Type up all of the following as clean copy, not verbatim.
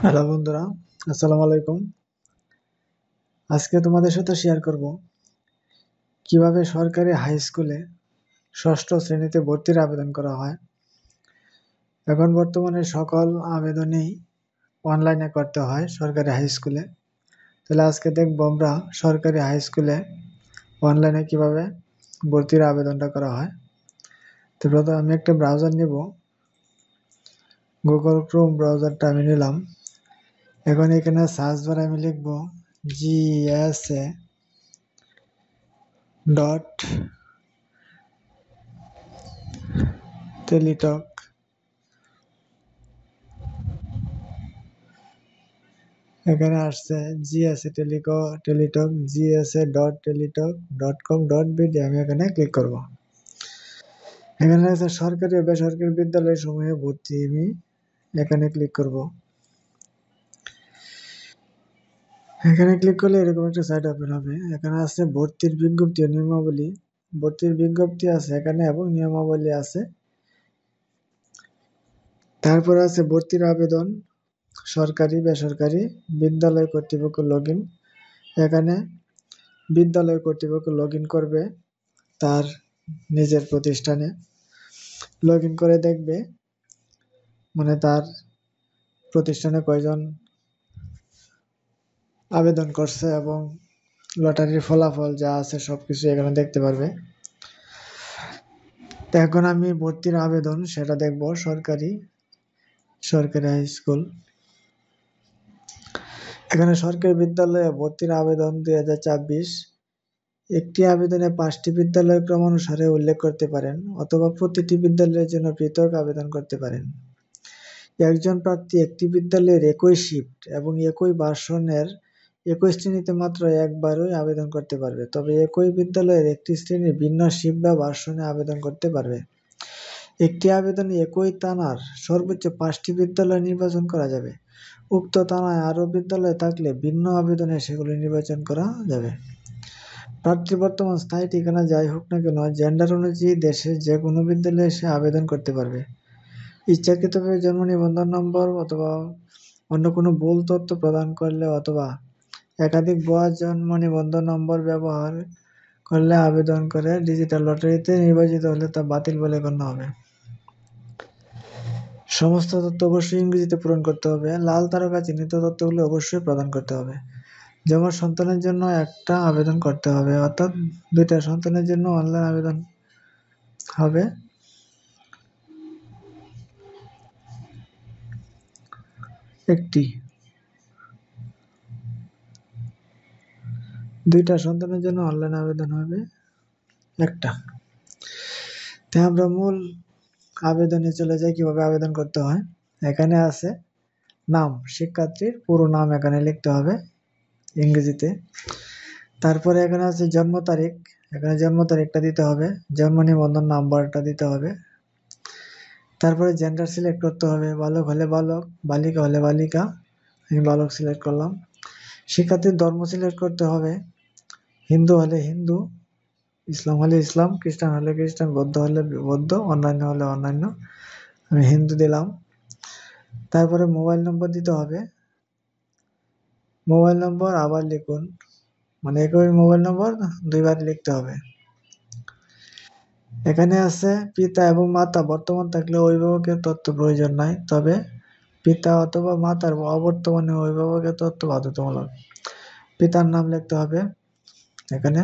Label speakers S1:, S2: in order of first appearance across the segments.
S1: Hello বন্ধুরা, আসসালামু আলাইকুম। আজকে তোমাদের সাথে শেয়ার করব কিভাবে সরকারি হাই স্কুলে ষষ্ঠ শ্রেণীতে ভর্তির আবেদন করা হয়। এখন বর্তমানে সকল আবেদনই অনলাইনে করতে হয় সরকারি হাই স্কুলে। তাহলে আজকে দেখবো আমরা সরকারি হাই স্কুলে অনলাইনে কিভাবে ভর্তির আবেদনটা করা হয়। তো প্রথমে আমি একটা ব্রাউজার নিব, গুগল ক্রোম ব্রাউজারটা আমি নিলাম। এখন এখানে সার্চ বারে আমি লিখব জিএসএ ডট টেলিটক। এখানে আসছে টেলিটক GSA.টেলিটক.com.bd। আমি এখানে ক্লিক করব। এখানে আছে সরকারি ও বেসরকারি বিদ্যালয় সমূহে ভর্তি। আমি এখানে ক্লিক করব। এখানে ক্লিক করলে এরকম একটা সাইট ওপেন হবে। এখানে আছে ভর্তির বিজ্ঞপ্তি ও নিয়মাবলী। ভর্তির বিজ্ঞপ্তি আছে এখানে এবং নিয়মাবলী আছে। তারপরে আছে ভর্তির আবেদন, সরকারি বেসরকারি বিদ্যালয় কর্তৃপক্ষ লগইন। এখানে বিদ্যালয় কর্তৃপক্ষ লগইন করবে তার নিজের প্রতিষ্ঠানে, লগইন করে দেখবে মানে তার প্রতিষ্ঠানে কয়জন আবেদন করছে এবং লটারির ফলাফল যা আছে সবকিছু এখানে দেখতে পারবে। তো এখন আমি ভর্তির আবেদন সেটা দেখব। সরকারি হাই স্কুল, এখানে সরকারি বিদ্যালয়ে ভর্তির আবেদন 2026। একটি আবেদনে 5টি বিদ্যালয় ক্রমানুসারে উল্লেখ করতে পারেন অথবা প্রতিটি বিদ্যালয়ের জন্য পৃথক আবেদন করতে পারেন। একজন প্রার্থী একটি বিদ্যালয়ের একই শিফট এবং একই ভার্সনের একই শ্রেণীতে মাত্র একবারই আবেদন করতে পারবে, তবে একই বিদ্যালয়ের একটি শ্রেণীর ভিন্ন শিফট বা ভার্সনে আবেদন করতে পারবে। একটি আবেদনে একই থানার সর্বোচ্চ 5টি বিদ্যালয় নির্বাচন করা যাবে। উক্ত থানায় আরও বিদ্যালয় থাকলে ভিন্ন আবেদনে সেগুলি নির্বাচন করা যাবে। প্রার্থীর বর্তমান স্থায়ী ঠিকানা যাই হোক না কেন, জেন্ডার অনুযায়ী দেশের যে কোনো বিদ্যালয়ে সে আবেদন করতে পারবে। ইচ্ছাকৃতভাবে জন্ম নিবন্ধন নম্বর অথবা অন্য কোনো ভুল তথ্য প্রদান করলে অথবা একাধিক ভুয়া জন্ম নিবন্ধন নম্বর ব্যবহার করলে আবেদন করে ডিজিটাল লটারিতে নির্বাচিত হলে তা বাতিল বলে গণ্য হবে। সমস্ত তথ্য অবশ্যই ইংরেজিতে পূরণ করতে হবে। লাল তারকা চিহ্নিত তথ্যগুলো অবশ্যই প্রদান করতে হবে। যেমন সন্তানের জন্য একটা আবেদন করতে হবে, অর্থাৎ 2টা সন্তানের জন্য অনলাইন আবেদন হবে। একটি 2টা সন্তানের জন্য অনলাইন আবেদন হবে একটা। তাই আমরা মূল আবেদনে চলে যাই, কিভাবে আবেদন করতে হয়। এখানে আছে নাম, শিক্ষার্থীর পুরো নাম এখানে লিখতে হবে ইংরেজিতে। তারপরে এখানে আছে জন্ম তারিখ, এখানে জন্ম তারিখটা দিতে হবে, জন্ম নিবন্ধন নাম্বারটা দিতে হবে। তারপরে জেন্ডার সিলেক্ট করতে হবে, বালক হলে বালক, বালিকা হলে বালিকা। আমি বালক সিলেক্ট করলাম। শিক্ষার্থীর ধর্ম সিলেক্ট করতে হবে, হিন্দু হলে হিন্দু, ইসলাম হলে ইসলাম, খ্রিস্টান হলে খ্রিস্টান, বৌদ্ধ হলে বৌদ্ধ, অন্যান্য হলে অন্যান্য। আমি হিন্দু দিলাম। তারপরে মোবাইল নম্বর দিতে হবে। মোবাইল নম্বর আবার লিখুন, মানে একই মোবাইল নম্বর 2বার লিখতে হবে। এখানে আছে পিতা এবং মাতা বর্তমান থাকলে অভিভাবকের তথ্য প্রয়োজন নাই, তবে পিতা অথবা মাতার অবর্তমানে অভিভাবকের তথ্য বাধ্যতামূলক। পিতার নাম লিখতে হবে, এখানে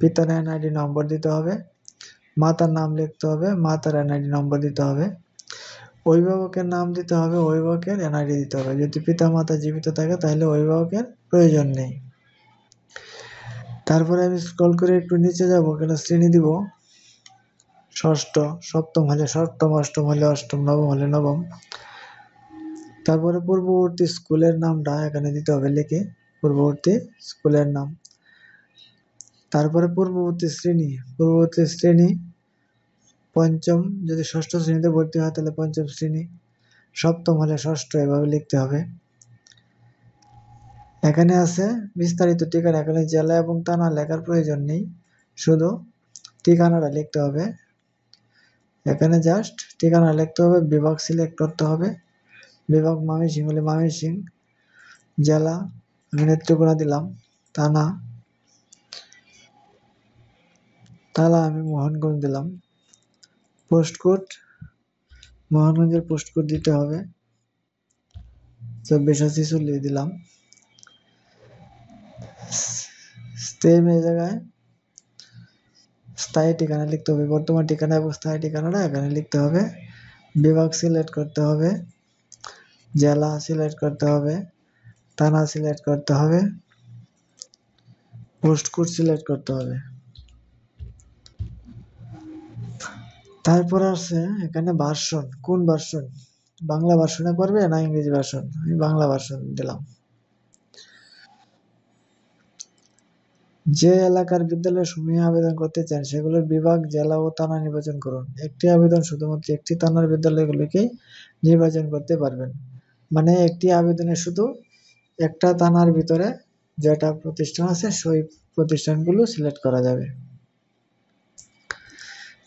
S1: পিতার এনআইডি নম্বর দিতে হবে। মাতার নাম লিখতে হবে, মাতার এনআইডি নম্বর দিতে হবে। অভিভাবকের নাম দিতে হবে, অভিভাবকের এনআইডি দিতে হবে। যদি পিতা মাতা জীবিত থাকে তাহলে অভিভাবকের প্রয়োজন নেই। তারপরে আমি স্ক্রল করে একটু নিচে যাবো, এখানে শ্রেণী দিব। ষষ্ঠ, সপ্তম হলে সপ্তম, অষ্টম হলে অষ্টম, নবম হলে নবম। তারপরে পূর্ববর্তী স্কুলের নামটা এখানে দিতে হবে লিখে, পূর্ববর্তী স্কুলের নাম। তারপরে পূর্ববর্তী শ্রেণী পঞ্চম, যদি ষষ্ঠ শ্রেণীতে ভর্তি হয় তাহলে পঞ্চম শ্রেণী, সপ্তম হলে ষষ্ঠ, এভাবে লিখতে হবে। এখানে আছে বিস্তারিত ঠিকানা, এখানে জেলা এবং থানা লেখার প্রয়োজন নেই, শুধু ঠিকানাটা লিখতে হবে। এখানে জাস্ট ঠিকানা লিখতে হবে, বিভাগ সিলেক্ট করতে হবে, বিভাগ ময়মনসিংহ হলে ময়মনসিংহ, জেলা আমি নেত্রকোনা দিলাম, থানা আমি মোহনগঞ্জ দিলাম, পোস্টকোড মোহনগঞ্জের পোস্টকোড দিতে হবে 2446 দিলাম। সেম এই জায়গায় স্থায়ী ঠিকানা লিখতে হবে, বর্তমান ঠিকানা এবং স্থায়ী ঠিকানাটা এখানে লিখতে হবে। বিভাগ সিলেক্ট করতে হবে, জেলা সিলেক্ট করতে হবে, থানা সিলেক্ট করতে হবে, পোস্টকোড সিলেক্ট করতে হবে। তারপর আছে এখানে ভার্সন, কোন ভার্সন, বাংলা ভার্সনে করবে না ইংরেজি ভার্সন, আমি বাংলা ভার্সন দিলাম। যে এলাকার বিদ্যালয়ে সমূহে আবেদন করতে চান সেগুলোর বিভাগ, জেলা ও থানা নির্বাচন করুন। একটি আবেদন শুধুমাত্র একটি থানার বিদ্যালয়গুলিকেই নির্বাচন করতে পারবেন। মানে একটি আবেদনে শুধু একটা থানার ভিতরে যেটা প্রতিষ্ঠান আছে সেই প্রতিষ্ঠানগুলো সিলেক্ট করা যাবে।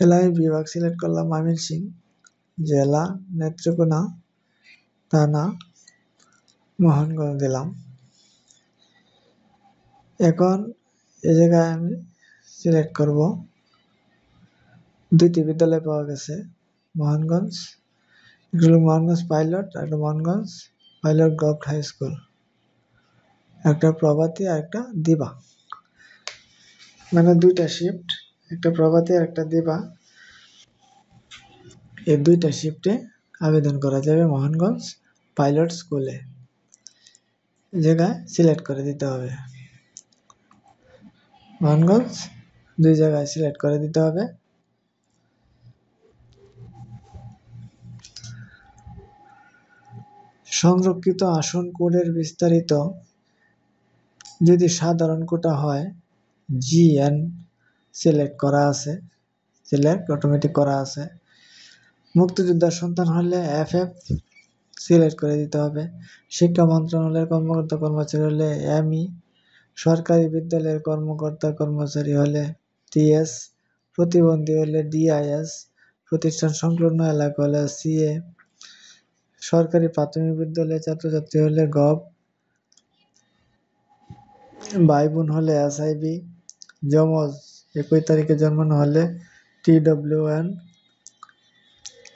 S1: আমি বিভাগ সিলেক্ট করলাম ময়মনসিংহ, জেলা নেত্রকোনা, থানা মোহনগঞ্জ দিলাম। এখন এই জায়গায় আমি সিলেক্ট করব, দুইটি বিদ্যালয় পাওয়া গেছে মোহনগঞ্জ, মোহনগঞ্জ পাইলট আর একটা Mohanganj pilot government high school, একটা প্রভাতী আর একটা দিবা, মানে দুইটা শিফট, একটা প্রভাতী আর একটা দিবা, এই দুইটা শিফটে আবেদন করা যাবে মোহনগঞ্জ পাইলট স্কুলে। জায়গায় সিলেক্ট করে দিতে হবে, মোহনগঞ্জ দুই জায়গায় সিলেক্ট করে দিতে হবে। সংরক্ষিত আসন কোডের বিস্তারিত যদি সাধারণ কোটা হয় GN সিলেক্ট করা আছে, সিলেক্ট অটোমেটিক করা আছে। মুক্তিযোদ্ধার সন্তান হলে FF সিলেক্ট করে দিতে হবে। শিক্ষা মন্ত্রণালয়ের কর্মকর্তা কর্মচারী হলে ME, সরকারি বিদ্যালয়ের কর্মকর্তা কর্মচারী হলে TS, প্রতিবন্ধী হলে DIS, প্রতিষ্ঠান সংলগ্ন এলাকা হলে CA, সরকারি প্রাথমিক বিদ্যালয়ের ছাত্রছাত্রী হলে গভ, ভাই বোন হলে SIB, যমজ একই তারিখে জন্মানো হলে TWN,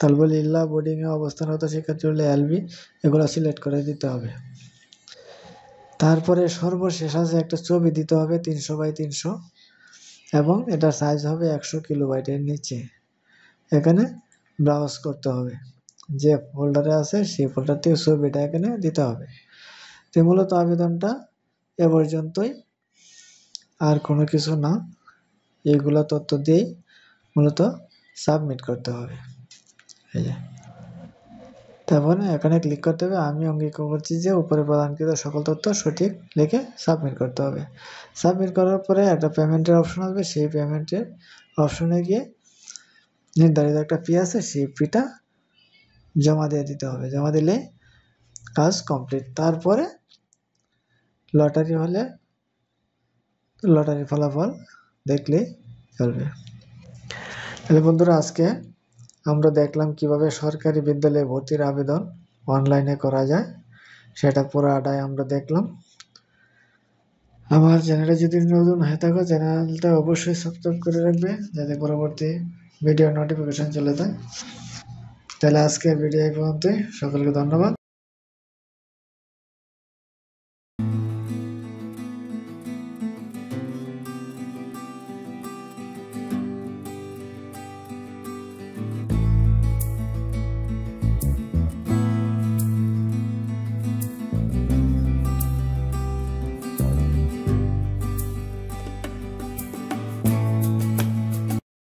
S1: তালবলিল্লা বোর্ডিংয়ে অবস্থানরত শিক্ষার্থী হলে LB, এগুলো সিলেক্ট করে দিতে হবে। তারপরে সর্বশেষ আছে একটা ছবি দিতে হবে 300x300 এবং এটার সাইজ হবে 100 কিলোবাইটের নিচে। এখানে ব্রাউজ করতে হবে, যে ফোল্ডারে আছে সেই ফোল্ডার থেকে ছবিটা এখানে দিতে হবে। তো মূলত আবেদনটা এ পর্যন্তই, আর কোনো কিছু না, এইগুলো তথ্য দিয়েই মূলত সাবমিট করতে হবে। এই যে তারপরে এখানে ক্লিক করতে হবে, আমি অঙ্গীকার করছি যে উপরে প্রদানকৃত সকল তথ্য সঠিক লিখে সাবমিট করতে হবে। সাবমিট করার পরে একটা পেমেন্টের অপশন আসবে, সেই পেমেন্টের অপশনে গিয়ে নির্ধারিত একটা ফি আছে, সেই ফিটা জমা দিয়ে দিতে হবে। জমা দিলে কাজ কমপ্লিট। তারপরে লটারি হলে লটারির ফলাফল দেখলেই চলবে। তাহলে বন্ধুরা আজকে আমরা দেখলাম কিভাবে সরকারি বিদ্যালয়ে ভর্তির আবেদন অনলাইনে করা যায়, সেটা পুরোটাই আমরা দেখলাম। আমার চ্যানেলে যদি নতুন হয়ে থাকো চ্যানেলটা অবশ্যই সাবস্ক্রাইব করে রাখবে যাতে পরবর্তী ভিডিও নোটিফিকেশন চলে যায়। তাহলে আজকের ভিডিও এই পর্যন্তই, সকলকে ধন্যবাদ।